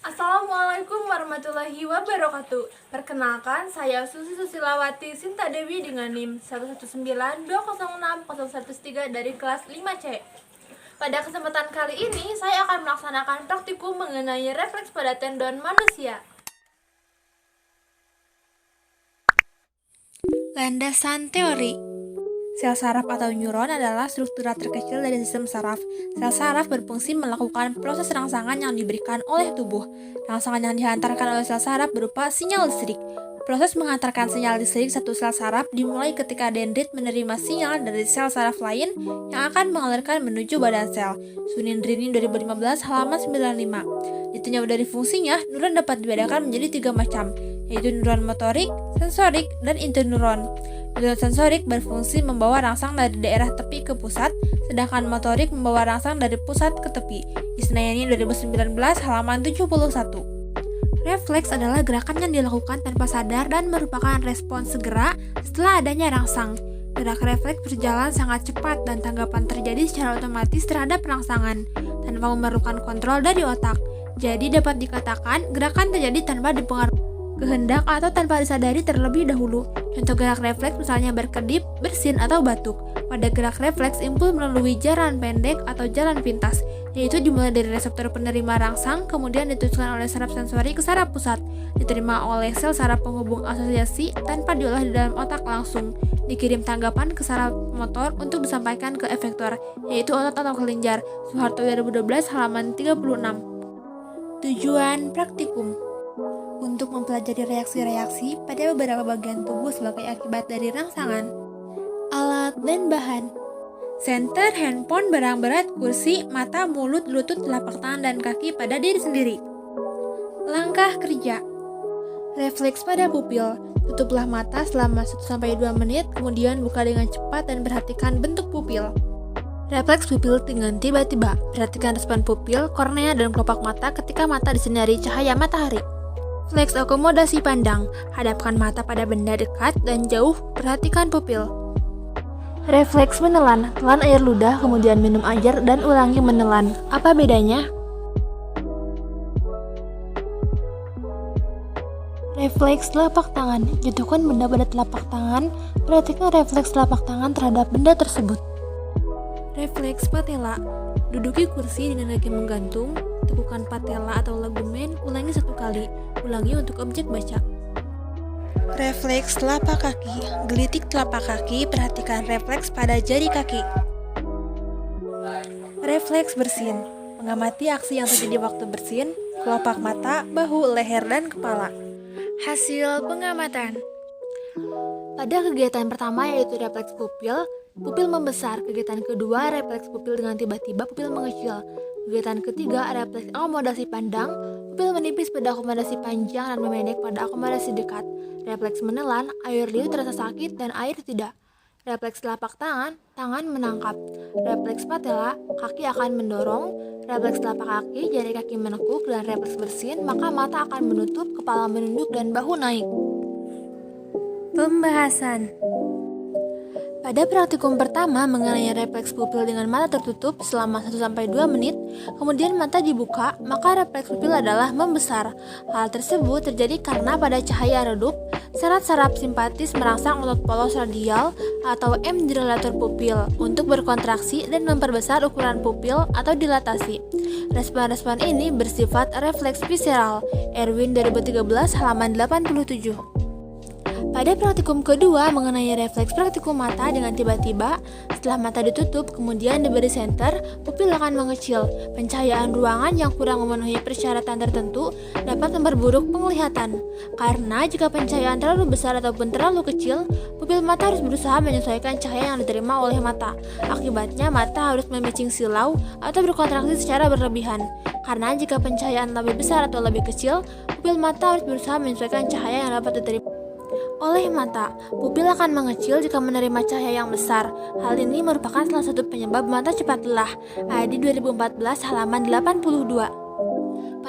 Assalamualaikum warahmatullahi wabarakatuh. Perkenalkan, saya Susi Susilawati Sinta Dewi dengan NIM 119206013 dari kelas 5C. Pada kesempatan kali ini, saya akan melaksanakan praktikum mengenai refleks pada tendon manusia. Landasan teori. Sel saraf atau neuron adalah struktura terkecil dari sistem saraf. Sel saraf berfungsi melakukan proses rangsangan yang diberikan oleh tubuh. Rangsangan yang dihantarkan oleh sel saraf berupa sinyal listrik. Proses menghantarkan sinyal listrik satu sel saraf dimulai ketika dendrit menerima sinyal dari sel saraf lain yang akan mengalirkan menuju badan sel. Sunindrini 2015 halaman 95. Ditinjau dari fungsinya, neuron dapat dibedakan menjadi 3 macam, yaitu neuron motorik, sensorik, dan interneuron. Neuron sensorik berfungsi membawa rangsang dari daerah tepi ke pusat, sedangkan motorik membawa rangsang dari pusat ke tepi. Isnayani 2019 halaman 71. Refleks adalah gerakan yang dilakukan tanpa sadar dan merupakan respons segera setelah adanya rangsang. Gerak refleks berjalan sangat cepat dan tanggapan terjadi secara otomatis terhadap rangsangan, tanpa memerlukan kontrol dari otak. Jadi dapat dikatakan gerakan terjadi tanpa dipengaruhi kehendak atau tanpa disadari terlebih dahulu. Contoh gerak refleks misalnya berkedip, bersin, atau batuk. Pada gerak refleks, impuls melalui jalan pendek atau jalan pintas, yaitu dimulai dari reseptor penerima rangsang, kemudian diteruskan oleh saraf sensori ke saraf pusat, diterima oleh sel saraf penghubung asosiasi tanpa diolah di dalam otak langsung, dikirim tanggapan ke saraf motor untuk disampaikan ke efektor, yaitu otot atau kelenjar. Soeharto 2012 halaman 36. Tujuan praktikum untuk mempelajari reaksi-reaksi pada beberapa bagian tubuh sebagai akibat dari rangsangan. Alat dan bahan: senter, handphone, barang berat, kursi, mata, mulut, lutut, telapak tangan, dan kaki pada diri sendiri. Langkah kerja: refleks pada pupil. Tutuplah mata selama 1-2 menit, kemudian buka dengan cepat dan perhatikan bentuk pupil. Refleks pupil dengan tiba-tiba. Perhatikan respon pupil, kornea, dan kelopak mata ketika mata disinari cahaya matahari. Refleks akomodasi pandang. Hadapkan mata pada benda dekat dan jauh, perhatikan pupil. Refleks menelan. Telan air ludah, kemudian minum air dan ulangi menelan. Apa bedanya? Refleks telapak tangan. Jatuhkan benda pada telapak tangan. Perhatikan refleks telapak tangan terhadap benda tersebut. Refleks patella. Duduki kursi dengan kaki menggantung. Tekukan patella atau legumen, ulangi 1 kali. Ulangi untuk objek baca. Refleks telapak kaki. Gelitik telapak kaki, perhatikan refleks pada jari kaki. Refleks bersin. Mengamati aksi yang terjadi waktu bersin, kelopak mata, bahu, leher, dan kepala. Hasil pengamatan. Pada kegiatan pertama yaitu refleks pupil, pupil membesar. Kegiatan kedua, refleks pupil dengan tiba-tiba, pupil mengecil. Kegiatan ketiga, refleks akomodasi pandang, pupil menipis pada akomodasi panjang dan memendek pada akomodasi dekat. Refleks menelan, air liur terasa sakit dan air tidak. Refleks telapak tangan, tangan menangkap. Refleks patella, kaki akan mendorong. Refleks telapak kaki, jari kaki menekuk. Dan refleks bersin, maka mata akan menutup, kepala menunduk, dan bahu naik. Pembahasan. Pada praktikum pertama mengenai refleks pupil dengan mata tertutup selama 1-2 menit, kemudian mata dibuka, maka refleks pupil adalah membesar. Hal tersebut terjadi karena pada cahaya redup, serat saraf simpatis merangsang otot polos radial atau M di relator pupil untuk berkontraksi dan memperbesar ukuran pupil atau dilatasi. Respon-respon ini bersifat refleks visceral. Erwin 2013 halaman 87. Pada praktikum kedua mengenai refleks praktikum mata dengan tiba-tiba, setelah mata ditutup kemudian diberi senter, pupil akan mengecil. Pencahayaan ruangan yang kurang memenuhi persyaratan tertentu dapat memperburuk penglihatan. Karena jika pencahayaan terlalu besar ataupun terlalu kecil, pupil mata harus berusaha menyesuaikan cahaya yang diterima oleh mata. Akibatnya mata harus memicing silau atau berkontraksi secara berlebihan. Karena jika pencahayaan lebih besar atau lebih kecil, pupil mata harus berusaha menyesuaikan cahaya yang dapat diterima oleh mata. Pupil akan mengecil jika menerima cahaya yang besar. Hal ini merupakan salah satu penyebab mata cepat lelah. Adi 2014 halaman 82.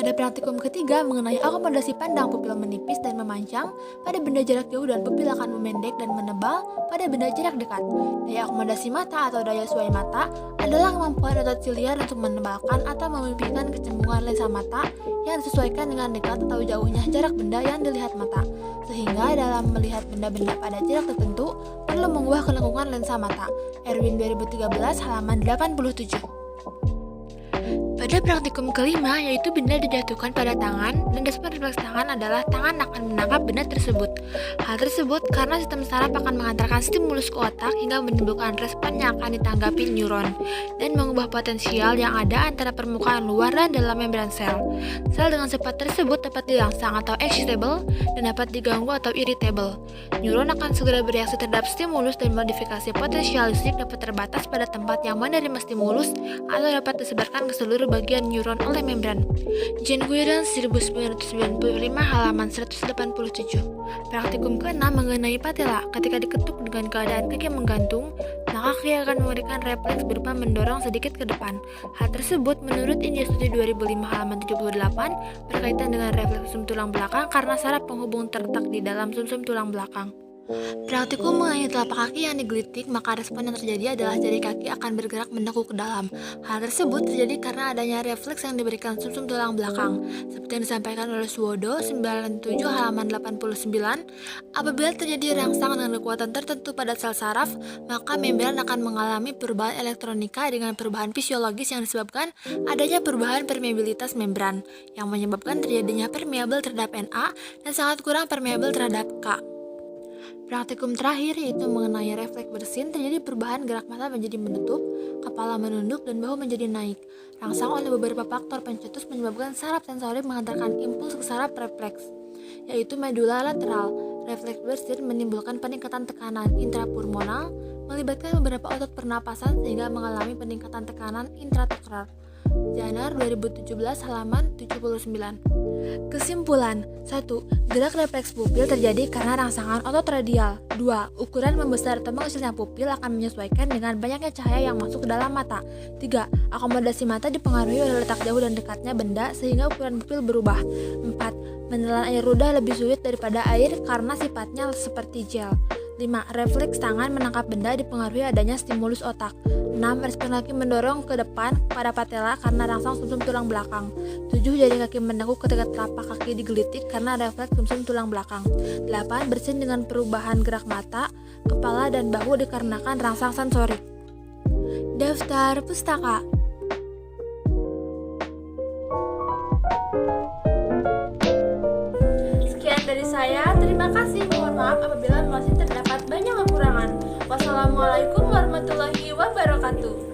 Pada praktikum ketiga mengenai akomodasi pandang pupil menipis dan memanjang, pada benda jarak jauh dan pupil akan memendek dan menebal pada benda jarak dekat. Daya akomodasi mata atau daya sesuai mata adalah kemampuan otot siliar untuk menebalkan atau memipihkan kecembungan lensa mata yang disesuaikan dengan dekat atau jauhnya jarak benda yang dilihat mata. Sehingga dalam melihat benda-benda pada jarak tertentu perlu mengubah kelengkungan lensa mata. Erwin 2013 halaman 87. Pada praktikum kelima, yaitu benda dijatuhkan pada tangan dan respon refleks tangan adalah tangan akan menangkap benda tersebut. Hal tersebut karena sistem saraf akan mengantarkan stimulus ke otak hingga menimbulkan respon yang akan ditanggapi neuron dan mengubah potensial yang ada antara permukaan luar dan dalam membran sel. Sel dengan sifat tersebut dapat dirangsang atau excitable dan dapat diganggu atau irritable. Neuron akan segera bereaksi terhadap stimulus dan modifikasi potensial listrik dapat terbatas pada tempat yang menerima stimulus atau dapat disebarkan ke seluruh bagian neuron oleh membran. Jane Guidon 1995 halaman 187. Praktikum ke-6 mengenai patella. Ketika diketuk dengan keadaan kaki menggantung, maka kaki akan memberikan refleks berupa mendorong sedikit ke depan. Hal tersebut menurut India Studi 2005 halaman 78 berkaitan dengan refleks sumsum tulang belakang karena saraf penghubung terletak di dalam sumsum tulang belakang. Praktikum mengenai telapak kaki yang digelitik, maka respon yang terjadi adalah jari kaki akan bergerak menekuk ke dalam. Hal tersebut terjadi karena adanya refleks yang diberikan sumsum tulang belakang. Seperti yang disampaikan oleh Suwodo 97 halaman 89, apabila terjadi rangsang dengan kekuatan tertentu pada sel saraf, maka membran akan mengalami perubahan elektronika dengan perubahan fisiologis yang disebabkan adanya perubahan permeabilitas membran, yang menyebabkan terjadinya permeabel terhadap Na dan sangat kurang permeabel terhadap K. Praktikum terakhir yaitu mengenai refleks bersin, terjadi perubahan gerak mata menjadi menutup, kepala menunduk, dan bahu menjadi naik. Rangsang oleh beberapa faktor pencetus menyebabkan saraf sensorik mengantarkan impuls ke saraf refleks, yaitu medula lateral. Refleks bersin menimbulkan peningkatan tekanan intrapulmonal, melibatkan beberapa otot pernapasan sehingga mengalami peningkatan tekanan intratakrar. Janar 2017 halaman 79. Kesimpulan: 1. Gerak refleks pupil terjadi karena rangsangan otot radial. 2. Ukuran membesar atau mengecilnya pupil akan menyesuaikan dengan banyaknya cahaya yang masuk ke dalam mata. 3. Akomodasi mata dipengaruhi oleh letak jauh dan dekatnya benda sehingga ukuran pupil berubah. 4. Menelan air ludah lebih sulit daripada air karena sifatnya seperti gel. 5. Refleks tangan menangkap benda dipengaruhi adanya stimulus otak. 6. Respon kaki mendorong ke depan pada patella karena rangsang sumsum tulang belakang. 7. Jari kaki menekuk ketika telapak kaki digelitik karena refleks sumsum tulang belakang. 8. Bersin dengan perubahan gerak mata, kepala, dan bahu dikarenakan rangsang sensorik. Daftar pustaka. Sekian dari saya, terima kasih. Mohon maaf apabila masih terdapat banyak kekurangan. Wassalamualaikum warahmatullahi wabarakatuh.